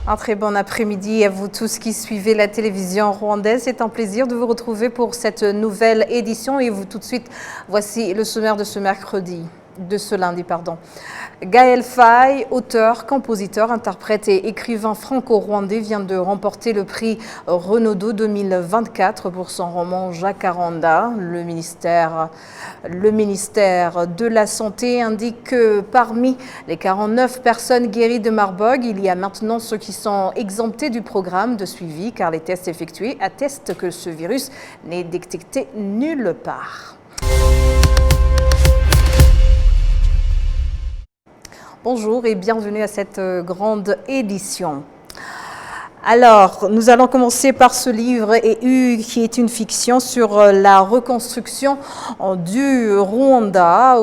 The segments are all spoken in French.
Un très bon après-midi à vous tous qui suivez la télévision rwandaise. C'est un plaisir de vous retrouver pour cette nouvelle édition. Et vous, tout de suite, voici le sommaire de ce lundi. Gaël Faye, auteur, compositeur, interprète et écrivain franco-rwandais, vient de remporter le prix Renaudot 2024 pour son roman Jacaranda. Le ministère de la Santé indique que parmi les 49 personnes guéries de Marburg, il y a maintenant ceux qui sont exemptés du programme de suivi car les tests effectués attestent que ce virus n'est détecté nulle part. Bonjour et bienvenue à cette grande édition. Alors, nous allons commencer par ce livre qui est une fiction sur la reconstruction du Rwanda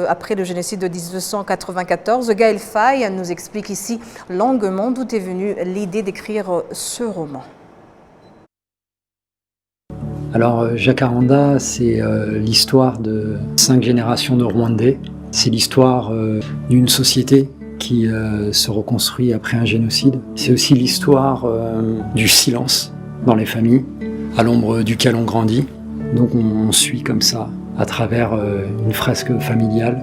après le génocide de 1994. Gaël Faye nous explique ici longuement d'où est venue l'idée d'écrire ce roman. Alors, Jacaranda, c'est l'histoire de 5 générations de Rwandais. C'est l'histoire d'une société qui se reconstruit après un génocide. C'est aussi l'histoire du silence dans les familles, à l'ombre duquel on grandit. Donc on suit comme ça, à travers une fresque familiale,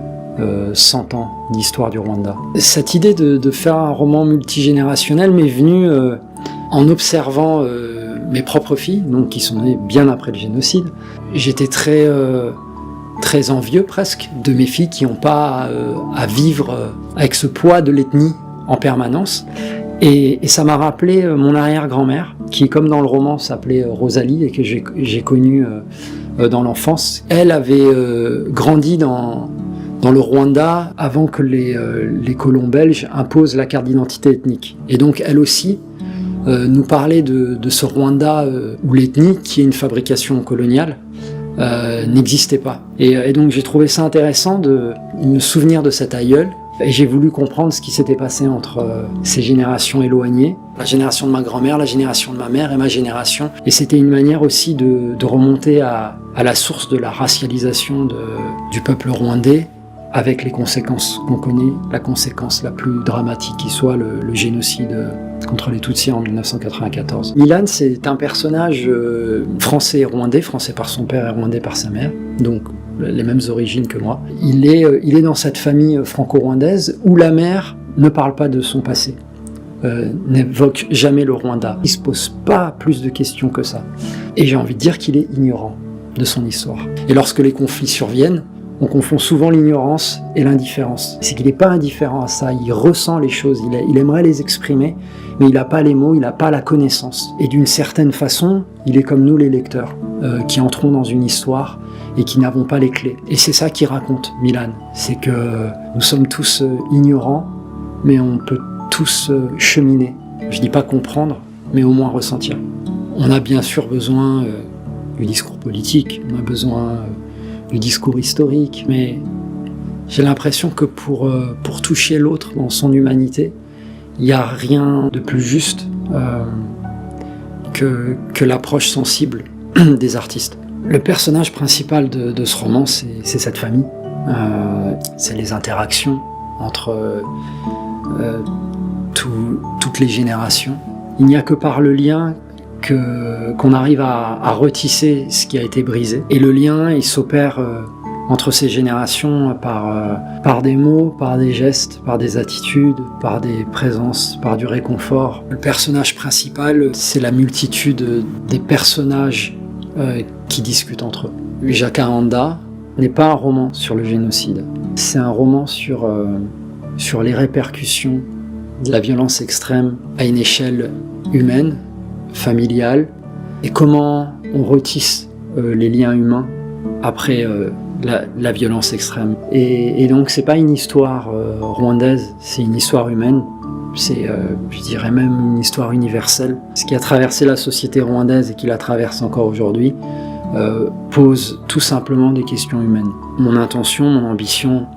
100 ans d'histoire du Rwanda. Cette idée de faire un roman multigénérationnel m'est venue en observant mes propres filles, donc qui sont nées bien après le génocide. J'étais très envieux presque de mes filles qui n'ont pas à vivre avec ce poids de l'ethnie en permanence. Et ça m'a rappelé mon arrière-grand-mère, qui comme dans le roman s'appelait Rosalie et que j'ai connue dans l'enfance. Elle avait grandi dans le Rwanda avant que les colons belges imposent la carte d'identité ethnique. Et donc elle aussi nous parlait de ce Rwanda où l'ethnie, qui est une fabrication coloniale, n'existait pas. Et donc j'ai trouvé ça intéressant de me souvenir de cet aïeul, et j'ai voulu comprendre ce qui s'était passé entre ces générations éloignées, la génération de ma grand-mère, la génération de ma mère et ma génération. Et c'était une manière aussi de remonter à la source de la racialisation du peuple rwandais, avec les conséquences qu'on connaît, la conséquence la plus dramatique qui soit, le génocide contre les Tutsis en 1994. Milan, c'est un personnage français et rwandais, français par son père et rwandais par sa mère, donc les mêmes origines que moi. Il est dans cette famille franco-rwandaise où la mère ne parle pas de son passé, n'évoque jamais le Rwanda. Il ne se pose pas plus de questions que ça. Et j'ai envie de dire qu'il est ignorant de son histoire. Et lorsque les conflits surviennent, on confond souvent l'ignorance et l'indifférence. C'est qu'il n'est pas indifférent à ça, il ressent les choses, il aimerait les exprimer, mais il n'a pas les mots, il n'a pas la connaissance. Et d'une certaine façon, il est comme nous les lecteurs, qui entrons dans une histoire et qui n'avons pas les clés. Et c'est ça qu'il raconte, Milan. C'est que nous sommes tous ignorants, mais on peut tous cheminer. Je ne dis pas comprendre, mais au moins ressentir. On a bien sûr besoin du discours politique, on a besoin du discours historique, mais j'ai l'impression que pour toucher l'autre dans son humanité, il n'y a rien de plus juste que l'approche sensible des artistes. Le personnage principal de ce roman, c'est cette famille. C'est les interactions entre toutes les générations. Il n'y a que par le lien qu'on arrive à retisser ce qui a été brisé. Et le lien, il s'opère entre ces générations par des mots, par des gestes, par des attitudes, par des présences, par du réconfort. Le personnage principal, c'est la multitude des personnages qui discutent entre eux. Jacaranda n'est pas un roman sur le génocide. C'est un roman sur les répercussions de la violence extrême à une échelle humaine, familiale, et comment on retisse les liens humains après la violence extrême. Et donc c'est pas une histoire rwandaise, c'est une histoire humaine, c'est je dirais même une histoire universelle. Ce qui a traversé la société rwandaise et qui la traverse encore aujourd'hui pose tout simplement des questions humaines. Mon intention, mon ambition,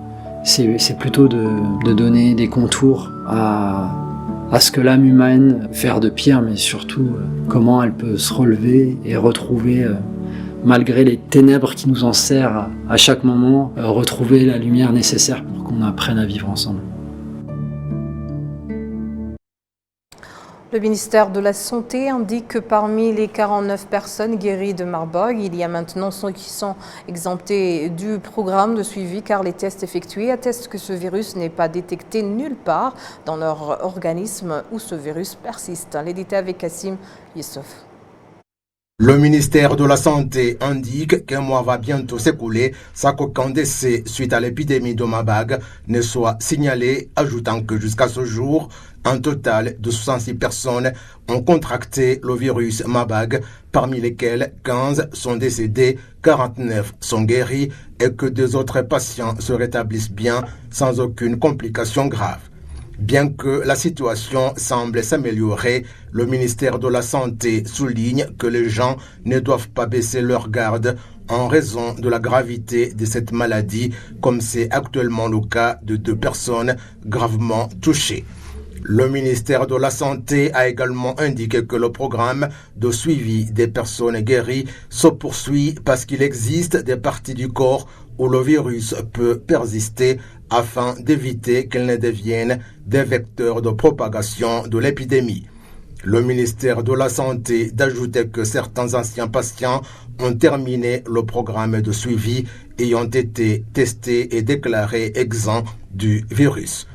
c'est plutôt de donner des contours à ce que l'âme humaine faire de pierre, mais surtout comment elle peut se relever et retrouver, malgré les ténèbres qui nous enserrent à chaque moment, retrouver la lumière nécessaire pour qu'on apprenne à vivre ensemble. Le ministère de la Santé indique que parmi les 49 personnes guéries de Marburg, il y a maintenant ceux qui sont exemptés du programme de suivi car les tests effectués attestent que ce virus n'est pas détecté nulle part dans leur organisme où ce virus persiste. L'édité avec Kassim Youssef. Le ministère de la Santé indique qu'un mois va bientôt s'écouler sans qu'aucun décès suite à l'épidémie de Marburg ne soit signalé, ajoutant que jusqu'à ce jour, un total de 66 personnes ont contracté le virus Marburg, parmi lesquelles 15 sont décédés, 49 sont guéris et que 2 autres patients se rétablissent bien sans aucune complication grave. Bien que la situation semble s'améliorer, le ministère de la Santé souligne que les gens ne doivent pas baisser leur garde en raison de la gravité de cette maladie, comme c'est actuellement le cas de 2 personnes gravement touchées. Le ministère de la Santé a également indiqué que le programme de suivi des personnes guéries se poursuit parce qu'il existe des parties du corps où le virus peut persister afin d'éviter qu'elles ne deviennent des vecteurs de propagation de l'épidémie. Le ministère de la Santé d'ajouter que certains anciens patients ont terminé le programme de suivi et ont été testés et déclarés exempts du virus.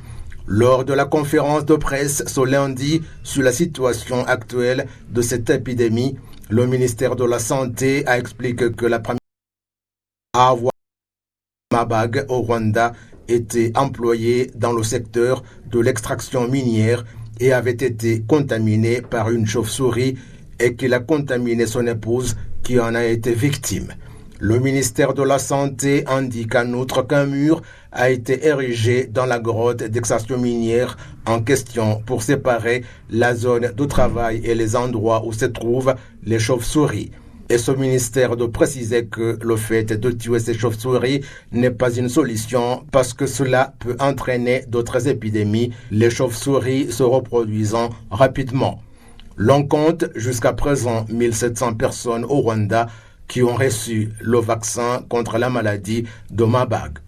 Lors de la conférence de presse ce lundi sur la situation actuelle de cette épidémie, le ministère de la Santé a expliqué que la première à avoir Marburg au Rwanda était employée dans le secteur de l'extraction minière et avait été contaminée par une chauve-souris et qu'il a contaminé son épouse qui en a été victime. Le ministère de la Santé indique en outre qu'un mur a été érigé dans la grotte d'extraction minière en question pour séparer la zone de travail et les endroits où se trouvent les chauves-souris. Et ce ministère de préciser que le fait de tuer ces chauves-souris n'est pas une solution parce que cela peut entraîner d'autres épidémies, les chauves-souris se reproduisant rapidement. L'on compte jusqu'à présent 1700 personnes au Rwanda qui ont reçu le vaccin contre la maladie de Marburg.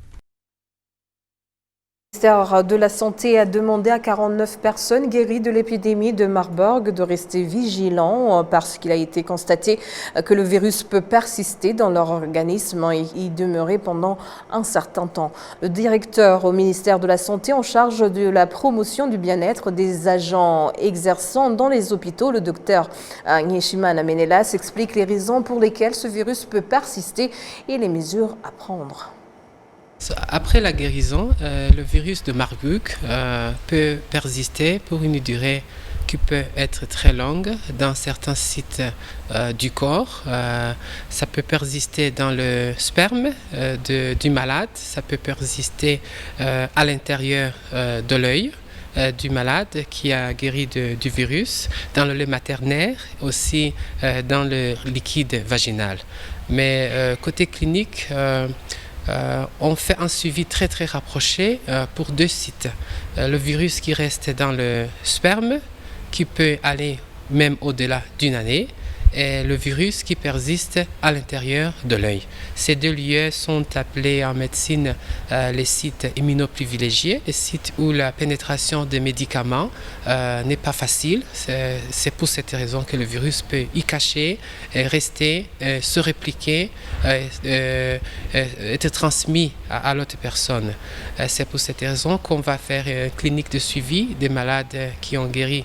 Le ministère de la Santé a demandé à 49 personnes guéries de l'épidémie de Marburg de rester vigilants parce qu'il a été constaté que le virus peut persister dans leur organisme et y demeurer pendant un certain temps. Le directeur au ministère de la Santé en charge de la promotion du bien-être des agents exerçant dans les hôpitaux, le docteur Nyeshimana Menelas, explique les raisons pour lesquelles ce virus peut persister et les mesures à prendre. Après la guérison, le virus de Marburg peut persister pour une durée qui peut être très longue dans certains sites du corps. Ça peut persister dans le sperme du malade, ça peut persister à l'intérieur de l'œil du malade qui a guéri du virus, dans le lait maternaire, aussi dans le liquide vaginal. Mais côté clinique, on fait un suivi très rapproché pour 2 sites. Le virus qui reste dans le sperme, qui peut aller même au-delà d'une année, et le virus qui persiste à l'intérieur de l'œil. Ces 2 lieux sont appelés en médecine les sites immunoprivilégiés, les sites où la pénétration des médicaments n'est pas facile. C'est pour cette raison que le virus peut y cacher, rester, se répliquer, être transmis à l'autre personne. C'est pour cette raison qu'on va faire une clinique de suivi des malades qui ont guéri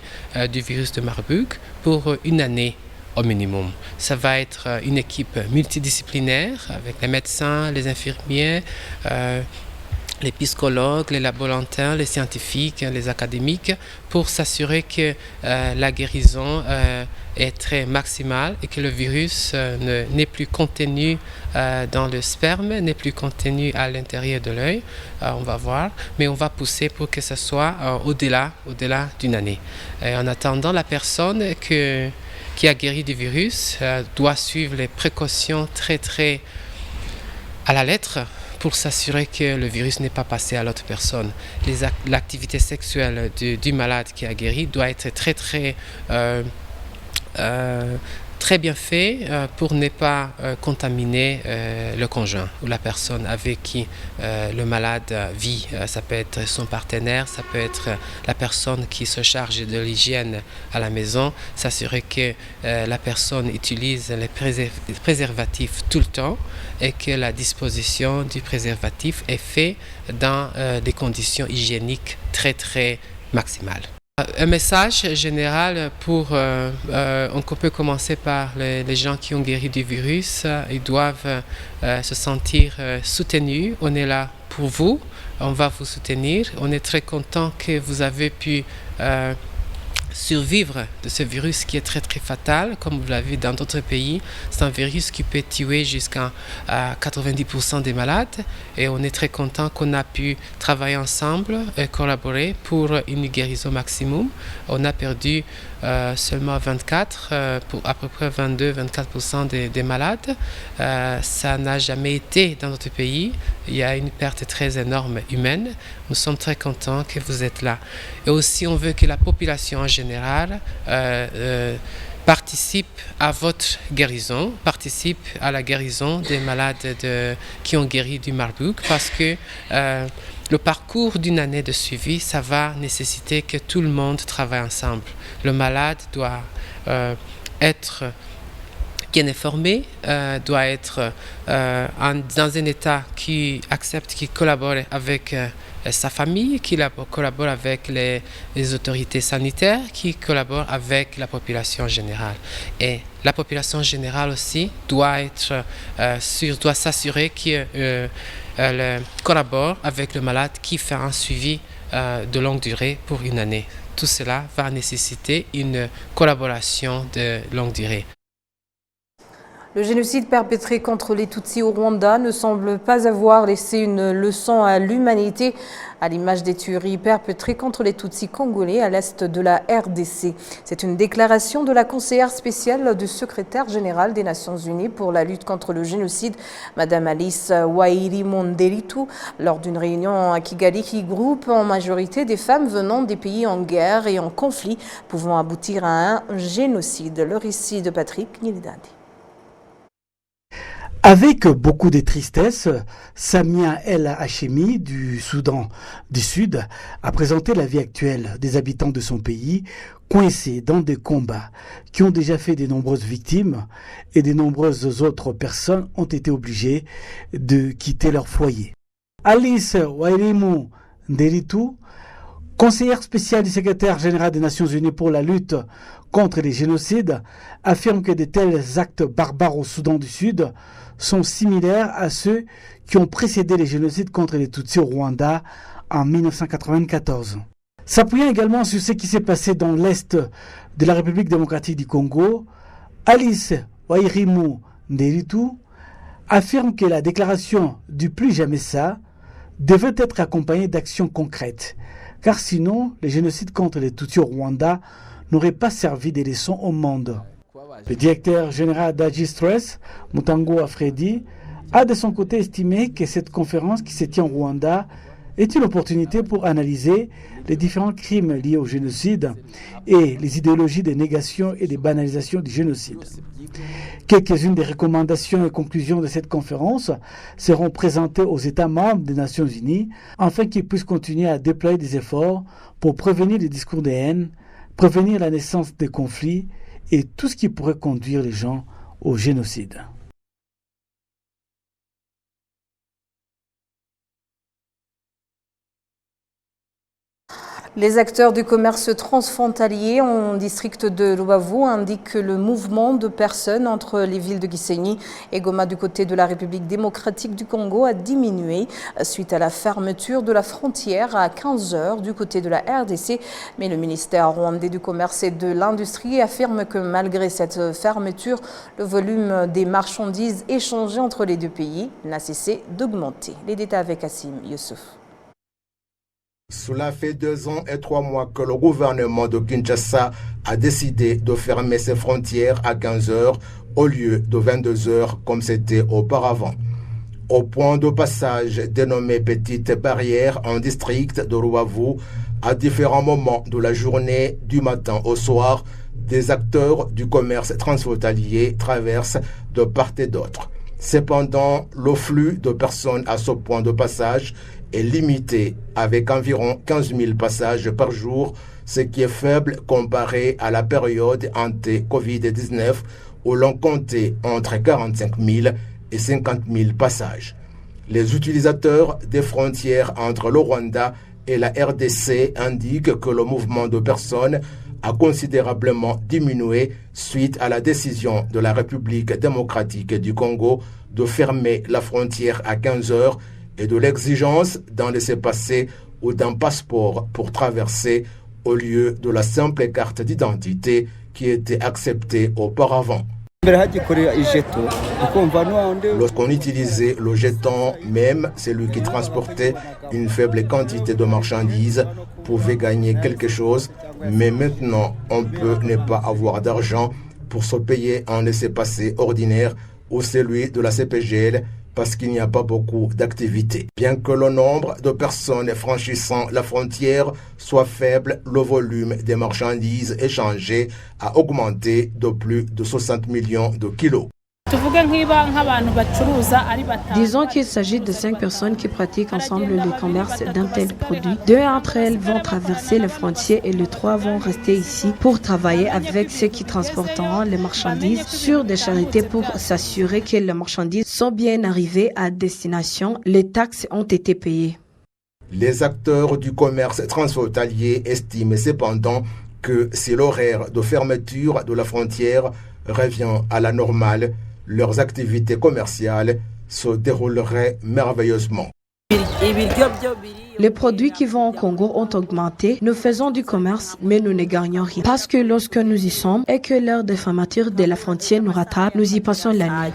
du virus de Marburg pour une année au minimum. Ça va être une équipe multidisciplinaire avec les médecins, les infirmiers, les psychologues, les laborantins, les scientifiques, les académiques, pour s'assurer que la guérison est très maximale et que le virus n'est plus contenu dans le sperme, n'est plus contenu à l'intérieur de l'œil. On va voir, mais on va pousser pour que ce soit au-delà d'une année. Et en attendant, la personne qui a guéri du virus doit suivre les précautions très à la lettre pour s'assurer que le virus n'est pas passé à l'autre personne. L'activité sexuelle du malade qui a guéri doit être très très bien fait pour ne pas contaminer le conjoint ou la personne avec qui le malade vit. Ça peut être son partenaire, ça peut être la personne qui se charge de l'hygiène à la maison, s'assurer que la personne utilise les préservatifs tout le temps et que la disposition du préservatif est faite dans des conditions hygiéniques très maximales. Un message général on peut commencer par les gens qui ont guéri du virus. Ils doivent se sentir soutenus. On est là pour vous, on va vous soutenir. On est très content que vous avez pu survivre de ce virus qui est très fatal, comme vous l'avez vu dans d'autres pays. C'est un virus qui peut tuer jusqu'à 90% des malades et on est très content qu'on a pu travailler ensemble et collaborer pour une guérison maximum. On a perdu seulement 24, pour à peu près 22-24% des malades. Ça n'a jamais été dans notre pays. Il y a une perte très énorme humaine. Nous sommes très contents que vous êtes là. Et aussi, on veut que la population en général participe à votre guérison, participe à la guérison des malades qui ont guéri du Marburg, parce que le parcours d'une année de suivi, ça va nécessiter que tout le monde travaille ensemble. Le malade doit être bien informé, doit être dans un état qui accepte, qui collabore avec sa famille, qui collabore avec les autorités sanitaires, qui collabore avec la population générale. Et la population générale aussi doit s'assurer qu'elle collabore avec le malade qui fait un suivi de longue durée pour une année. Tout cela va nécessiter une collaboration de longue durée. Le génocide perpétré contre les Tutsis au Rwanda ne semble pas avoir laissé une leçon à l'humanité, à l'image des tueries perpétrées contre les Tutsis congolais à l'est de la RDC. C'est une déclaration de la conseillère spéciale du secrétaire général des Nations Unies pour la lutte contre le génocide, Madame Alice Wairimu-Nderitu, lors d'une réunion à Kigali qui groupe en majorité des femmes venant des pays en guerre et en conflit, pouvant aboutir à un génocide. Le récit de Patrick Nilidadi. Avec beaucoup de tristesse, Samia El Hachemi du Soudan du Sud a présenté la vie actuelle des habitants de son pays, coincés dans des combats qui ont déjà fait de nombreuses victimes et de nombreuses autres personnes ont été obligées de quitter leur foyer. Alice Wairimu-Nderitu, conseillère spéciale du secrétaire général des Nations Unies pour la lutte contre les génocides, affirme que de tels actes barbares au Soudan du Sud sont similaires à ceux qui ont précédé les génocides contre les Tutsis au Rwanda en 1994. S'appuyant également sur ce qui s'est passé dans l'est de la République démocratique du Congo, Alice Wairimu-Nderitu affirme que la déclaration du plus jamais ça devait être accompagnée d'actions concrètes, car sinon les génocides contre les Tutsis au Rwanda n'auraient pas servi de leçon au monde. Le directeur général d'Agistress, Mutango Afridi, a de son côté estimé que cette conférence qui se tient au Rwanda est une opportunité pour analyser les différents crimes liés au génocide et les idéologies de négation et de banalisation du génocide. Quelques-unes des recommandations et conclusions de cette conférence seront présentées aux États membres des Nations Unies afin qu'ils puissent continuer à déployer des efforts pour prévenir les discours de haine, prévenir la naissance des conflits et tout ce qui pourrait conduire les gens au génocide. Les acteurs du commerce transfrontalier en district de Rubavu indiquent que le mouvement de personnes entre les villes de Gisenyi et Goma du côté de la République démocratique du Congo a diminué suite à la fermeture de la frontière à 15 heures du côté de la RDC. Mais le ministère rwandais du commerce et de l'industrie affirme que malgré cette fermeture, le volume des marchandises échangées entre les deux pays n'a cessé d'augmenter. Les détails avec Assim Youssouf. Cela fait 2 ans et 3 mois que le gouvernement de Kinshasa a décidé de fermer ses frontières à 15 heures au lieu de 22 heures comme c'était auparavant. Au point de passage dénommé Petite Barrière en district de Rubavu, à différents moments de la journée, du matin au soir, des acteurs du commerce transfrontalier traversent de part et d'autre. Cependant, le flux de personnes à ce point de passage est limité avec environ 15 000 passages par jour, ce qui est faible comparé à la période ante-Covid-19 où l'on comptait entre 45 000 et 50 000 passages. Les utilisateurs des frontières entre le Rwanda et la RDC indiquent que le mouvement de personnes a considérablement diminué suite à la décision de la République démocratique du Congo de fermer la frontière à 15 heures et de l'exigence d'un laissez-passer ou d'un passeport pour traverser au lieu de la simple carte d'identité qui était acceptée auparavant. Lorsqu'on utilisait le jeton, même celui qui transportait une faible quantité de marchandises pouvait gagner quelque chose, mais maintenant on peut ne pas avoir d'argent pour se payer un laissez-passer ordinaire ou celui de la CPGL parce qu'il n'y a pas beaucoup d'activités. Bien que le nombre de personnes franchissant la frontière soit faible, le volume des marchandises échangées a augmenté de plus de 60 millions de kilos. Disons qu'il s'agit de 5 personnes qui pratiquent ensemble le commerce d'un tel produit. 2 d'entre elles vont traverser les frontières et les 3 vont rester ici pour travailler avec ceux qui transporteront les marchandises sur des charrettes pour s'assurer que les marchandises sont bien arrivées à destination. Les taxes ont été payées. Les acteurs du commerce transfrontalier estiment cependant que si l'horaire de fermeture de la frontière revient à la normale, leurs activités commerciales se dérouleraient merveilleusement. Les produits qui vont au Congo ont augmenté. Nous faisons du commerce, mais nous ne gagnons rien. Parce que lorsque nous y sommes et que l'heure de fermeture de la frontière nous rattrape, nous y passons la nuit.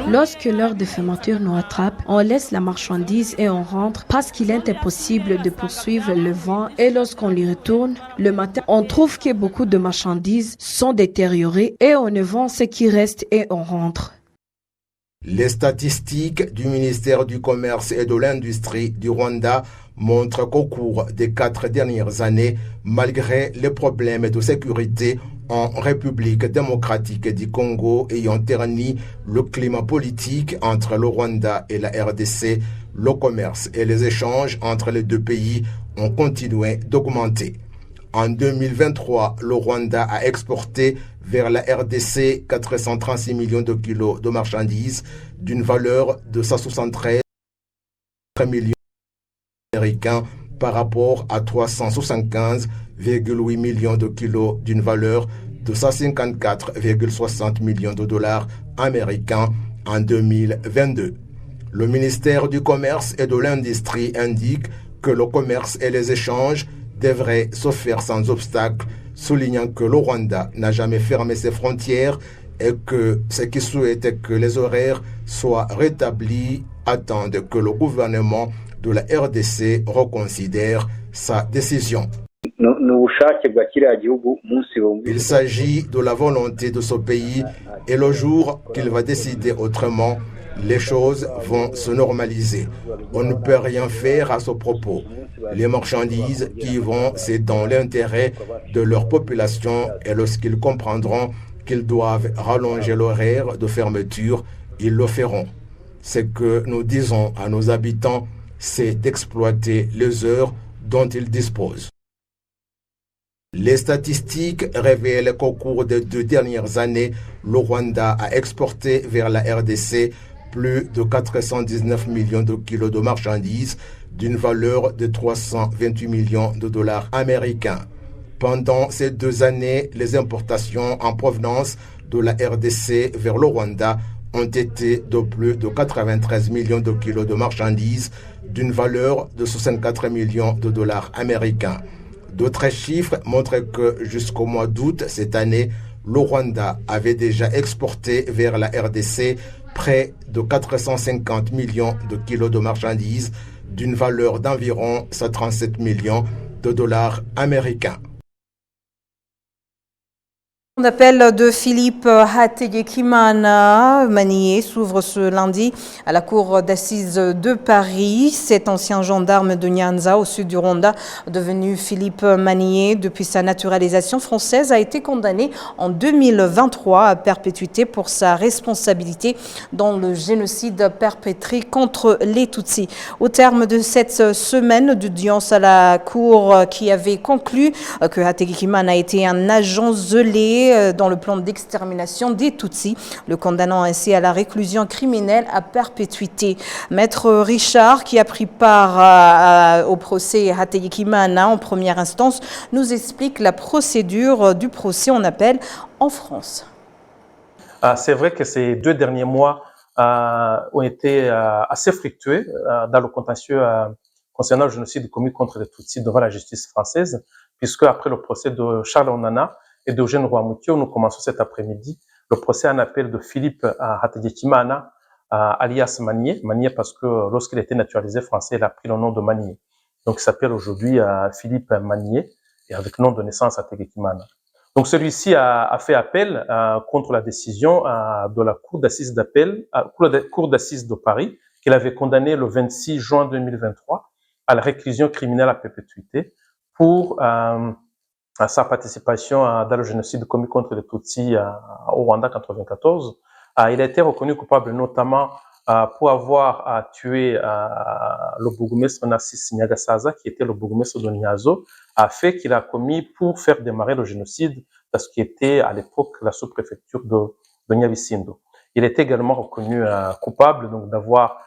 Lorsque l'heure de fermeture nous rattrape, on laisse la marchandise et on rentre parce qu'il est impossible de poursuivre le vent. Et lorsqu'on y retourne, le matin, on trouve que beaucoup de marchandises sont détériorées et on ne vend ce qui reste et on rentre. Les statistiques du ministère du Commerce et de l'Industrie du Rwanda montrent qu'au cours des 4 dernières années, malgré les problèmes de sécurité en République démocratique du Congo ayant terni le climat politique entre le Rwanda et la RDC, le commerce et les échanges entre les deux pays ont continué d'augmenter. En 2023, le Rwanda a exporté vers la RDC 436 millions de kilos de marchandises d'une valeur de 173 millions américains par rapport à 375,8 millions de kilos d'une valeur de 154,60 millions de dollars américains en 2022. Le ministère du Commerce et de l'Industrie indique que le commerce et les échanges devrait se faire sans obstacle, soulignant que le Rwanda n'a jamais fermé ses frontières et que ceux qui souhaitent que les horaires soient rétablis attendent que le gouvernement de la RDC reconsidère sa décision. Il s'agit de la volonté de ce pays et le jour qu'il va décider autrement, les choses vont se normaliser. On ne peut rien faire à ce propos. Les marchandises qui y vont, c'est dans l'intérêt de leur population et lorsqu'ils comprendront qu'ils doivent rallonger l'horaire de fermeture, ils le feront. Ce que nous disons à nos habitants, c'est d'exploiter les heures dont ils disposent. Les statistiques révèlent qu'au cours des 2 dernières années, le Rwanda a exporté vers la RDC plus de 419 millions de kilos de marchandises d'une valeur de 328 millions de dollars américains. Pendant ces 2 années, les importations en provenance de la RDC vers le Rwanda ont été de plus de 93 millions de kilos de marchandises d'une valeur de 64 millions de dollars américains. D'autres chiffres montrent que jusqu'au mois d'août cette année, le Rwanda avait déjà exporté vers la RDC près de 450 millions de kilos de marchandises d'une valeur d'environ 137 millions de dollars américains. L'appel de Philippe Hategekimana Manié s'ouvre ce lundi à la cour d'assises de Paris. Cet ancien gendarme de Nyanza au sud du Rwanda, devenu Philippe Manié depuis sa naturalisation française, a été condamné en 2023 à perpétuité pour sa responsabilité dans le génocide perpétré contre les Tutsis. Au terme de cette semaine d'audience à la cour qui avait conclu que Hategekimana a été un agent zelé dans le plan d'extermination des Tutsis, le condamnant ainsi à la réclusion criminelle à perpétuité. Maître Richard, qui a pris part au procès Hategekimana en première instance, nous explique la procédure du procès en appel en France. C'est vrai que ces 2 derniers mois ont été assez fructueux dans le contentieux concernant le génocide commis contre les Tutsis devant la justice française, puisque après le procès de Charles Onana et d'Eugène Rwamucyo, nous commençons cet après-midi le procès en appel de Philippe Hategekimana, alias Manié. Manié parce que lorsqu'il était naturalisé français, il a pris le nom de Manié. Donc il s'appelle aujourd'hui Philippe Manié, et avec nom de naissance Hategekimana. Donc celui-ci a fait appel contre la décision de la Cour d'assises d'appel, Cour d'assises de Paris, qu'il avait condamné le 26 juin 2023 à la réclusion criminelle à perpétuité pour sa participation dans le génocide commis contre les Tutsis au Rwanda 94. Il a été reconnu coupable notamment pour avoir tué le bourgmestre Narcisse Nyagasaza, qui était le bourgmestre de Niazo, fait qu'il a commis pour faire démarrer le génocide dans ce qui était à l'époque la sous-préfecture de Nyabisindu. Il était également reconnu coupable donc d'avoir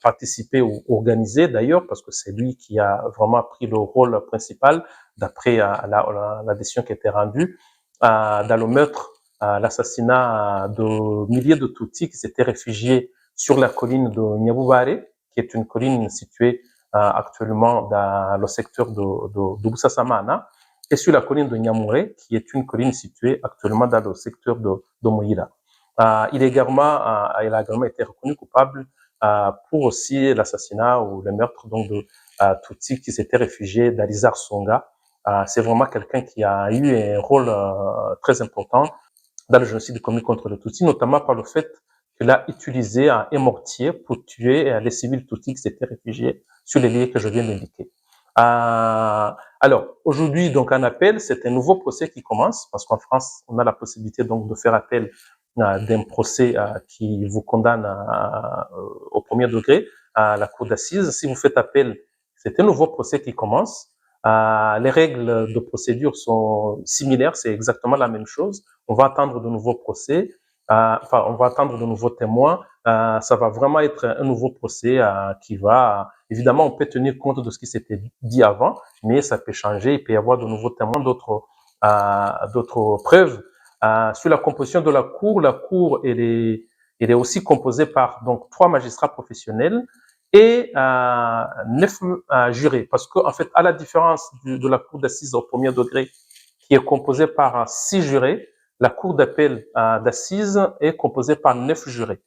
participé ou organisé d'ailleurs, parce que c'est lui qui a vraiment pris le rôle principal d'après la décision qui a été rendue dans le meurtre, l'assassinat de milliers de Tutsis qui s'étaient réfugiés sur la colline de Nyabubare, qui est une colline située actuellement dans le secteur de Busasamana, et sur la colline de Nyamure, qui est une colline située actuellement dans le secteur de Moïla. Il a également été reconnu coupable pour aussi l'assassinat ou le meurtre donc de Tutsis qui s'étaient réfugiés d'Alizar Songa. C'est vraiment quelqu'un qui a eu un rôle très important dans le génocide commis contre les Tutsis, notamment par le fait qu'il a utilisé un mortier pour tuer les civils Tutsis qui s'étaient réfugiés sur les lieux que je viens d'indiquer. Alors, aujourd'hui, donc, un appel, c'est un nouveau procès qui commence, parce qu'en France, on a la possibilité donc de faire appel d'un procès qui vous condamne au premier degré à la cour d'assises. Si vous faites appel, c'est un nouveau procès qui commence. Les règles de procédure sont similaires, c'est exactement la même chose. On va attendre de nouveaux procès, on va attendre de nouveaux témoins. Ça va vraiment être un nouveau procès qui va... Évidemment, on peut tenir compte de ce qui s'était dit avant, mais ça peut changer. Il peut y avoir de nouveaux témoins, d'autres preuves. Sur la composition de la cour, elle est aussi composée par donc 3 magistrats professionnels et 9 jurés. Parce que, en fait, à la différence de la cour d'assises au premier degré, qui est composée par 6 jurés, la cour d'appel d'assises est composée par 9 jurés,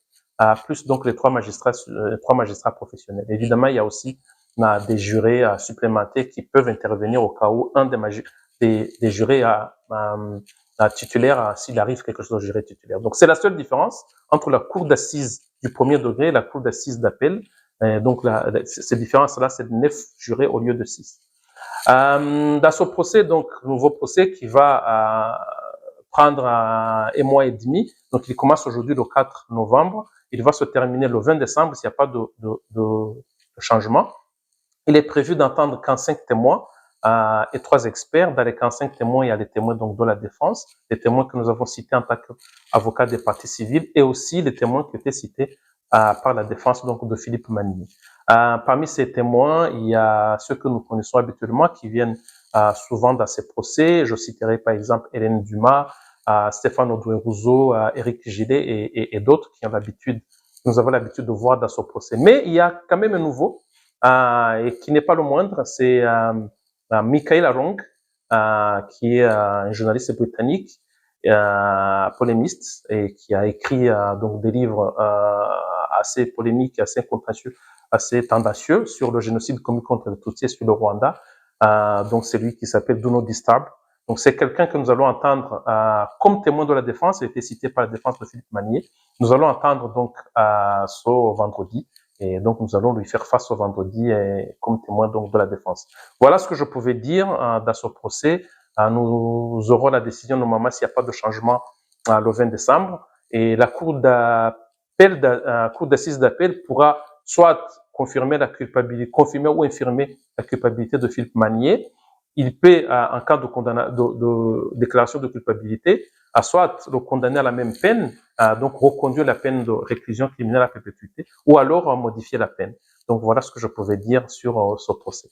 plus donc les 3 magistrats professionnels. Évidemment, il y a aussi des jurés supplémentaires qui peuvent intervenir au cas où un des jurés titulaire s'il arrive quelque chose au juré titulaire. Donc, c'est la seule différence entre la cour d'assises du premier degré et la cour d'assises d'appel. Donc, ces différences-là, c'est 9 jurés au lieu de 6. Dans ce procès, donc, nouveau procès qui va prendre un mois et demi. Donc, il commence aujourd'hui le 4 novembre. Il va se terminer le 20 décembre s'il n'y a pas de changement. Il est prévu d'entendre 45 témoins et 3 experts. Dans les 45 témoins, il y a les témoins donc de la défense, les témoins que nous avons cités en tant qu'avocats des parties civiles et aussi les témoins qui étaient cités par la défense donc de Philippe Manié. Parmi ces témoins, il y a ceux que nous connaissons habituellement qui viennent souvent dans ces procès. Je citerai par exemple Hélène Dumas, Stéphane Audoué-Rousseau, Éric Gillet et d'autres qui nous avons l'habitude de voir dans ce procès. Mais il y a quand même un nouveau et qui n'est pas le moindre, c'est Michael Arong, qui est un journaliste britannique, polémiste, et qui a écrit donc des livres assez polémiques, assez contentieux, assez tendancieux sur le génocide commis contre les Tutsis sur le Rwanda. Donc c'est lui qui s'appelle Do Not Disturb. Donc c'est quelqu'un que nous allons entendre comme témoin de la défense. Il a été cité par la défense de Philippe Manier. Nous allons entendre donc ce vendredi. Et donc, nous allons lui faire face au vendredi comme témoin donc de la défense. Voilà ce que je pouvais dire dans ce procès. Nous aurons la décision normalement s'il n'y a pas de changement le 20 décembre. Et la cour d'assises d'appel pourra soit confirmer ou infirmer la culpabilité de Philippe Manier. Il peut, en cas de déclaration de culpabilité, soit le condamner à la même peine, donc reconduire la peine de réclusion criminelle à perpétuité, ou alors modifier la peine. Donc voilà ce que je pouvais dire sur ce procès.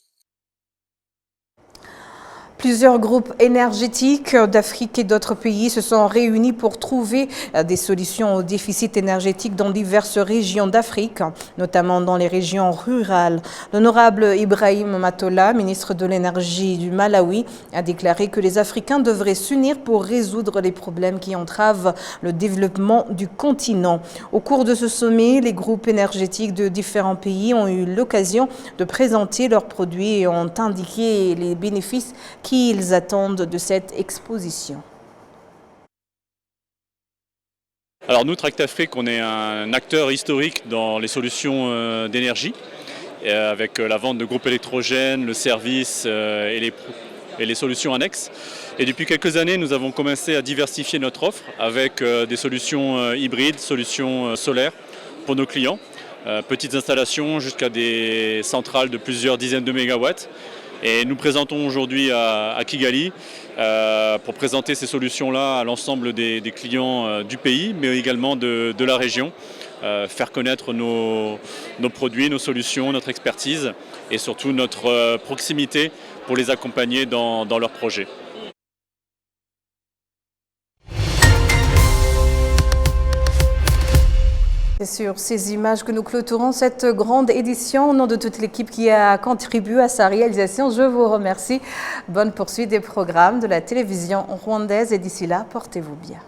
Plusieurs groupes énergétiques d'Afrique et d'autres pays se sont réunis pour trouver des solutions au déficit énergétique dans diverses régions d'Afrique, notamment dans les régions rurales. L'honorable Ibrahim Matola, ministre de l'Énergie du Malawi, a déclaré que les Africains devraient s'unir pour résoudre les problèmes qui entravent le développement du continent. Au cours de ce sommet, les groupes énergétiques de différents pays ont eu l'occasion de présenter leurs produits et ont indiqué les bénéfices qu'ils attendent de cette exposition. Alors nous, Tract Afrique, on est un acteur historique dans les solutions d'énergie, avec la vente de groupes électrogènes, le service et les solutions annexes. Et depuis quelques années, nous avons commencé à diversifier notre offre avec des solutions hybrides, solutions solaires pour nos clients. Petites installations jusqu'à des centrales de plusieurs dizaines de mégawatts. Et nous présentons aujourd'hui à Kigali pour présenter ces solutions-là à l'ensemble des clients du pays, mais également de la région. Faire connaître nos produits, nos solutions, notre expertise et surtout notre proximité pour les accompagner dans leurs projets. C'est sur ces images que nous clôturons cette grande édition. Au nom de toute l'équipe qui a contribué à sa réalisation, je vous remercie. Bonne poursuite des programmes de la télévision rwandaise et d'ici là, portez-vous bien.